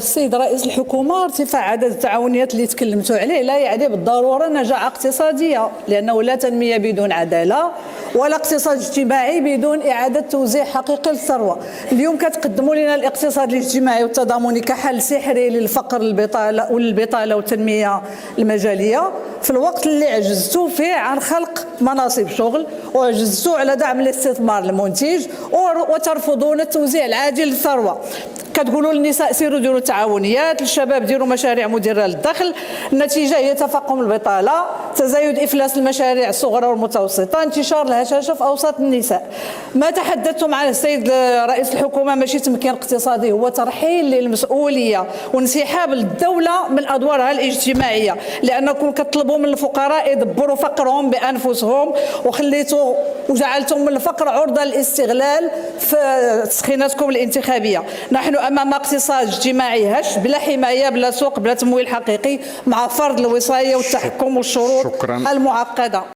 السيد رئيس الحكومة ارتفاع عدد التعاونيات اللي تكلمتوا عليه لا يعني بالضرورة نجاعة اقتصادية، لأنه لا تنمية بدون عدالة ولا اقتصاد اجتماعي بدون إعادة توزيع حقيقي للثروة. اليوم كتقدموا لنا الاقتصاد الاجتماعي والتضامني كحل سحري للفقر والبطالة والتنمية المجالية، في الوقت اللي عجزتوا فيه عن خلق مناصب شغل وعجزتوا على دعم الاستثمار المنتج وترفضون التوزيع العادل للثروة. كتقولوا للنساء سيروا ديروا تعاونيات، للشباب ديروا مشاريع مدره للدخل، النتيجه هي تفاقم البطاله، تزايد افلاس المشاريع الصغرى والمتوسطه، انتشار الهشاشه في اوساط النساء. ما تحدثتم عنه السيد رئيس الحكومه ماشي تمكين اقتصادي، هو ترحيل للمسؤوليه وانسحاب الدوله من ادوارها الاجتماعيه، لانكم كتطلبوا من الفقراء يدبروا فقرهم بانفسهم وخليتوا وجعلتم الفقر عرضه للاستغلال في تسخيناتكم الانتخابيه. نحن امام اقتصاد اجتماعي هش بلا حمايه بلا سوق بلا تمويل حقيقي، مع فرض الوصايه والتحكم والشروط المعقده.